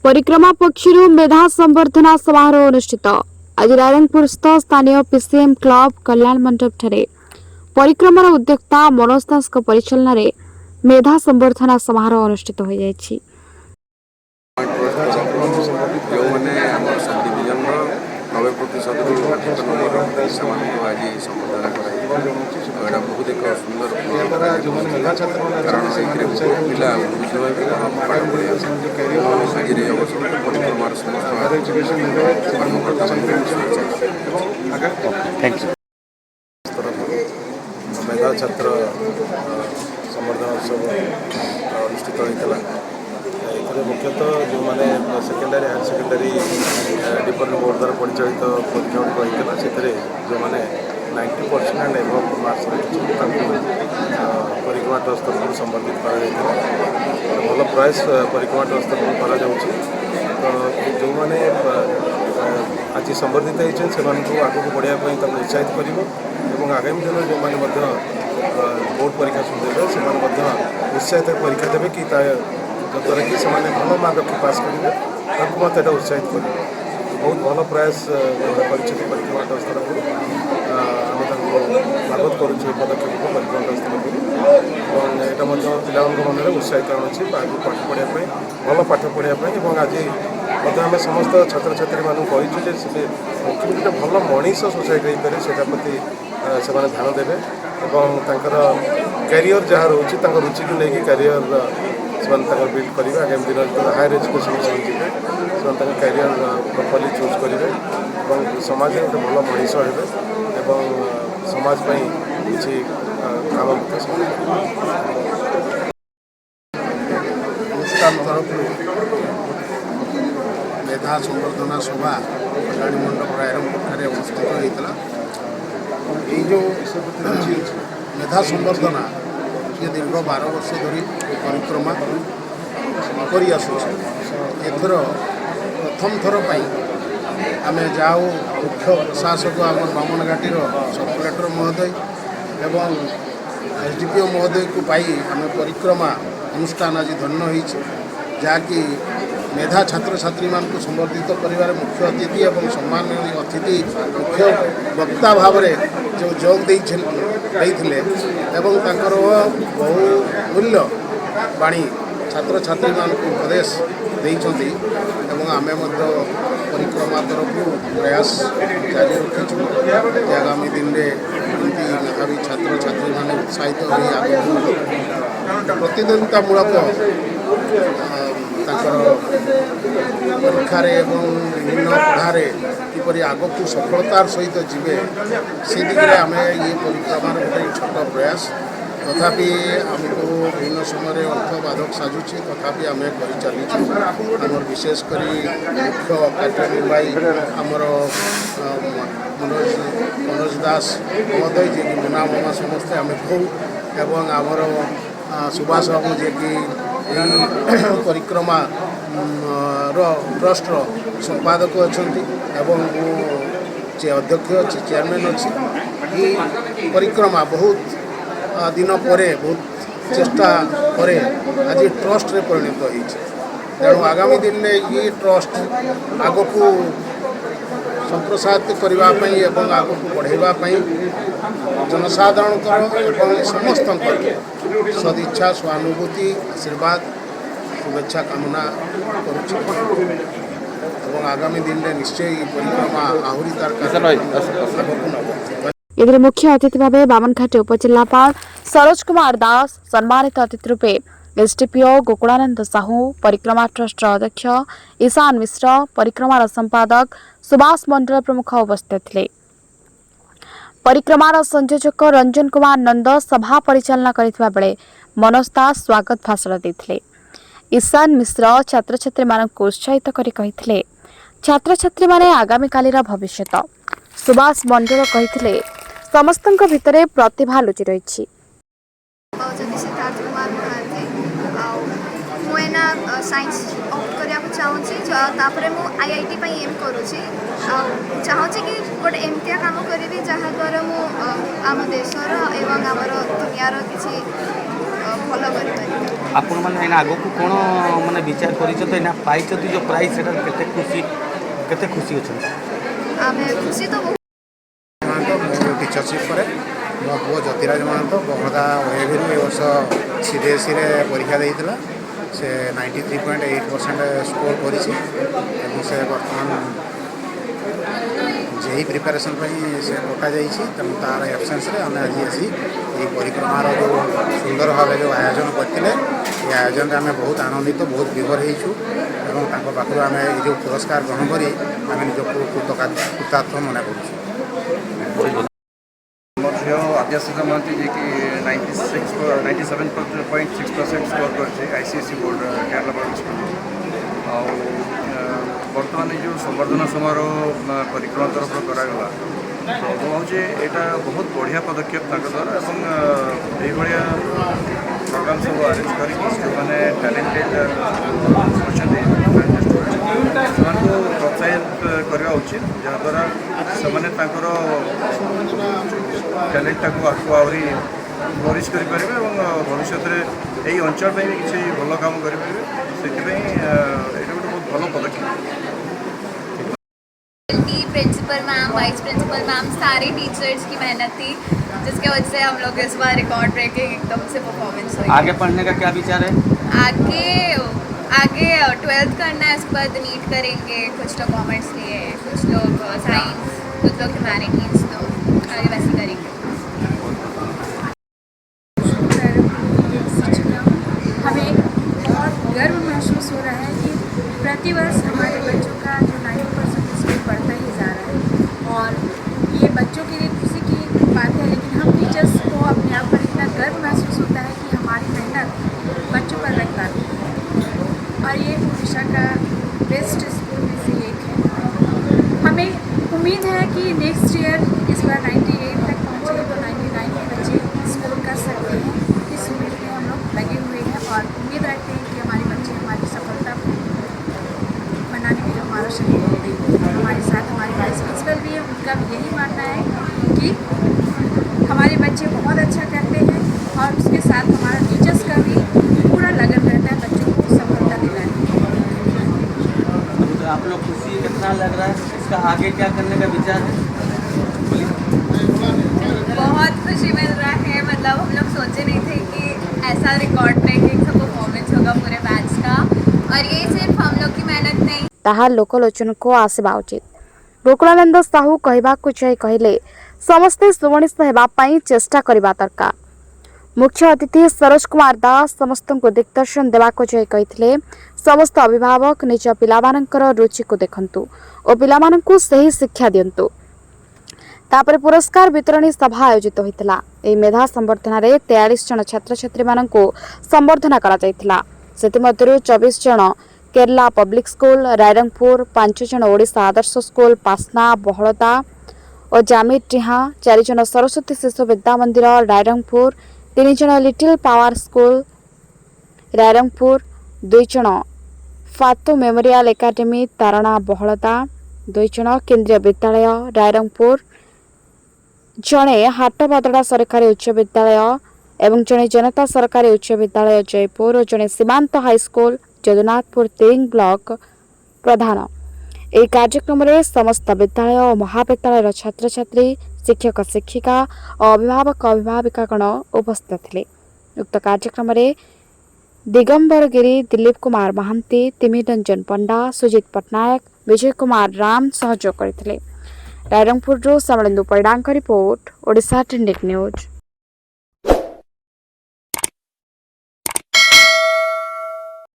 परिक्रमा पक्षर मेधा संवर्धना समारोह अनुष्ठित। आज रायरंगपुर स्थित स्थानीय पीसीएम क्लब कल्याण मंडप ठारे परिक्रमार उद्योक्ता मनोज दास परिचालन में मेधा संवर्धना समारोह अनुष्ठित हो जायछि। नबे प्रतिशत अधिक नंबर से आज संबोधन कर बहुत एक सुंदर कारण ये पिला पाठ पढ़े आज अवसर परिक्रमार समस्त मेधा छात्र संवर्धन उत्सव अनुष्ठित होता है। मुख्यतः जो मैंने secondary higher secondary department board द्वारा परिचालित परीक्षा गुड़िक होता है जो मैंने 90% एंड एबव मार्क्स रखी परिक्रमा ट्रस्ट तरफ संबर्धित कर भल प्रयास परिक्रमा ट्रस्ट तरफ कर जो मैंने आज संबर्धित होती से आगे बढ़ापी उत्साहित कर आगामी दिन जो मैंने बोर्ड परीक्षा सुनते से उत्साहित परीक्षा देवे कि जद्वारा कि से भल मार्क रखी पास करेंगे मत यहाँ उत्साहित कर बहुत भल प्रयास परिक्रमा ट्रस्ट तरफ आम स्वागत करुच्छे पदक्षेप को परिक्रमा ट्रस्ट तरफ और यहाँ पिला मन में उत्साहित अच्छी आगे पाठ पढ़ापी भल पाठ पढ़ापी आज आम समस्त छात्र छात्री मानू कही गोटे भल मनीष सोसाइटी पारे से प्रति से ध्यान देवे और कैरियर जहाँ रोचे रुचि को लेकिन कैरियर से बिल्ड करेंगे आगामी दिन जो हायर एजुकेशन से कैरियर प्रॉपर्ली चूज करेंगे और समाज में गोटे भल मनीष हे समाज किसी काम तरफ मेधा संवर्धना सभा कल्याणी मंडप रायरंगपुर अनुष्ठित होता है। जो मेधा संवर्धना ये दीर्घ 12 वर्ष धरी परिक्रमा कर एथर प्रथम थर आम जाओ मुख्य प्रशासक आम बामनघाटी सब कलेक्टर महोदय एवं एसडीपीओ महोदय को पाई आम परिक्रमा अनुष्ठान आज धन्य हो जहाँकि मेधा छात्र छात्री मान को संबर्धित कर मुख्य अतिथि और सम्माननीय अतिथि मुख्य वक्ता भाव जो जोग देते बहुमूल्य बाणी छात्र छात्री मान को उपदेश देते आमे परिक्रमा तरफ प्रयास जारी रखी आगामी दिन में मेधावी छात्र छात्री मान उत्साहित हो आगे प्रतिद्वंदितामूलक परीक्षा विभिन्न पढ़ारे किपरि आग को सफलतार सहित जीवे से दिगरे आम ये परिक्रमार गोटे छोट प्रयास तथापि आमको विभिन्न समय अर्थ बाधक साजुचे तथापि आम कर चलीचु विशेषकर मुख्य कार्यनिर्वाही आमर मनोज दास महोदय जी मुना मामा समस्ते आम कहूँ एवं आमर सुभाष बाबू जी की परिक्रमा ट्रस्ट संपादक अच्छा अध्यक्ष अच्छी चेयरमैन अच्छी परिक्रमा बहुत दिन पर बहुत चेष्टा पर आज ट्रस्ट रे परिणत होती तेणु आगामी दिन में ये ट्रस्ट आग को संप्रसारित करने आग को बढ़ाई जनसाधारण समस्त सदिच्छा स्वानुभूति आशीर्वाद शुभेच्छा कामना करुँ आगामी दिन में निश्चय परिक्रमा आहरी तार मुख्य अतिथि भाव बामनघाटी उपजिलापाल सरोज कुमार दास सम्मानित अतिथि रूपे एसडीपीओ गोकुलानंद साहू परिक्रमा ट्रस्ट अध्यक्ष ईशान मिश्र परिक्रमार संपादक सुभाष मंडल प्रमुख उपस्थित थे। परिक्रमार संयोजक रंजन कुमार नंद सभा परिचालना करथिबा बेले मनोज दास स्वागत भाषण देथिले। ईशान मिश्र छात्र छात्री मानक उत्साहित करी कहिथिले छात्र छात्री माने आगामी कालीर भविष्यत। सुभाष मंडल कहिथिले समस्तक भितरे प्रतिभा लुचि रहिछि। साइंस ऑप्ट करिया चाहूँगी मु आईआईटी एम करुँची चाहूँगी कि गोटे एमतिया काम करी जहाँद्वारा मु आम देशर एवं आमर दुनियार किसी भल कर। आपण मैंने आग को कौन मैंने विचार कर पाई जो प्राइज से केते खुशी अच्छा आम खुशी तो महांत टीचरशिप करे मो पुओ ज्योतिराज महांत बहदा ओएवी ए वर्ष सीबीएसई परीक्षा देता से 93.8% स्कोर कर से बर्तमान जेई प्रिपेरेसन से पठा जाइए तेणु तार एब्सेंस आम आज आसी ये परिक्रमार जो सुंदर भाव जो आयोजन करते ये आयोजन आम बहुत आनंदित बहुत विभोर होता पाखु आम ये पुरस्कार ग्रहण कर आम निजक कृतार्थ मन कर झील आद्यासिका महांती जी की 97.6% स्कोर कर ICSE board Kerala public school बर्तमान जो संवर्धना समारोह परिक्रमा तरफ करागला तो भावे यहाँ बहुत बढ़िया पदक्षेप द्वारा ये प्रोग्राम सब आरेंज कर मैंने टैलेंटेड अच्छा प्रोत्साहित करवा उचित जहाद्वारा से टैलेंट को आहरी फ्लोरिश करेंगे भविष्य में यही अंचल में भी किसी भल काम करेंगे से बहुत भल पदक्षेप principal ma'am vice principal ma'am सारे टीचर्स की मेहनत थी जिसके वजह से हम लोग इस बार रिकॉर्ड ब्रेकिंग एकदम से परफॉर्मेंस हुई। आगे पढ़ने का क्या विचार है? आगे 12th करना है, उसके बाद नीट करेंगे। कुछ लोग कॉमर्स लिए, कुछ लोग साइंस, कुछ लोग ह्यूमैनिटीज़, तो आगे वैसे करेंगे। हमें बहुत गर्व महसूस हो रहा है कि प्रतिवर्ष हमारे बच्चों का जो 90% स्कोर बढ़ता ही जा रहा है और ये बच्चों के लिए खुशी की बात है, लेकिन हम टीचर्स को अपने आप पर इतना गर्व महसूस होता है कि हमारी मेहनत बच्चों पर रंग लाती है और ये उड़ीसा का बेस्ट स्कूल में से एक है। हमें उम्मीद है कि नेक्स्ट ईयर इस बार 98 तक पहुँचे तो 99 के बच्चे स्कोर कर सकते हैं। इस उम्मीद में हम लोग लगे हुए हैं और उम्मीद रखते हैं कि हमारे बच्चे हमारी सफलता बनाने में हमारा सहयोग देंगे। हमारे साथ हमारे वाइस प्रिंसिपल भी है, उनका भी यही मानना है कि हमारे बच्चे बहुत अच्छा करते हैं और उसके साथ हमारा टीचर्स का भी पूरा लगन रहता है बच्चों को सफलता दिलाने में। तो आप लोग खुशी कितना लग रहा है, इसका आगे क्या करने का विचार है? बहुत खुशी मिल रहा है, मतलब हम लोग सोचे नहीं थे कि ऐसा रिकॉर्ड ब्रेकिंग सब परफॉर्मेंस होगा पूरे बैच का, और ये सिर्फ हम लोग की मेहनत नहीं ताहा लोकलोचन को आसवा उचित। गोकुलानंद साहू कहबाकू चाहि कहले समस्ते सुमणित हेबापाई चेष्टा करबा दरकार। मुख्य अतिथि सरोज कुमार दास समस्त को दिग्दर्शन देवाको चाहि कहिथिले समस्त अभिभावक निज पिलामानंकर रुचि को देखंतु और पिलामानंकु सही शिक्षा दियंतु। तापर पुरस्कार वितरणी सभा आयोजित होइतला। एई मेधा संवर्धना रे 43 जन छात्र छात्री मानंकु संवर्धना करा जाइतला। सेति मध्यरु 24 जन केरला पब्लिक स्कूल रायरंगपुर, 5 जन ओडिशा आदर्श स्कूल पासना बहलदा और जामिर टिहा, 4 जन सरस्वती शिशु विद्या मंदिर रायरंगपुर, 3 जन लिटिल पावर स्कूल रायरंगपुर, 2 जन फातु मेमोरियल एकेडमी तारणा बहलदा, 2 जन केंद्रीय विद्यालय रायरंगपुर, जड़े हाटबदड़ा सरकारी उच्च विद्यालय एवं जड़े जनता सरकारी उच्च विद्यालय जयपुर और जड़े सीमांत हाईस्कूल जगन्नाथपुर 3 ब्लॉक प्रधान। এই କାର୍ଯ୍ୟକ୍ରମରେ ସମସ୍ତ ବିଦ୍ୟାଳୟ ଓ ମହାବିଦ୍ୟାଳୟର ଛାତ୍ରଛାତ୍ରୀ, ଶିକ୍ଷକ ଶିକ୍ଷିକା ଓ ଅଭିଭାବକ ଅଭିଭାବିକାଗଣ ଉପସ୍ଥିତ ଥିଲେ। ଉକ୍ତ କାର୍ଯ୍ୟକ୍ରମରେ ଦିଗମ୍ବର ଗିରି, ଦିଲ୍ଲୀପ କୁମାର ମହାନ୍ତି, ତିମିରଞ୍ଜନ ପଣ୍ଡା, ସୁଜିତ ପଟ୍ଟନାୟକ, ବିଜୟ କୁମାର ରାମ ସହଯୋଗ କରିଥିଲେ। ରାଇରଙ୍ଗପୁରରୁ ସମଳେନ୍ଦୁ ପରିଡ଼ାଙ୍କ ରିପୋର୍ଟ, ଓଡ଼ିଶା ଟ୍ରେଣ୍ଡିଂ ନ୍ୟୁଜ୍।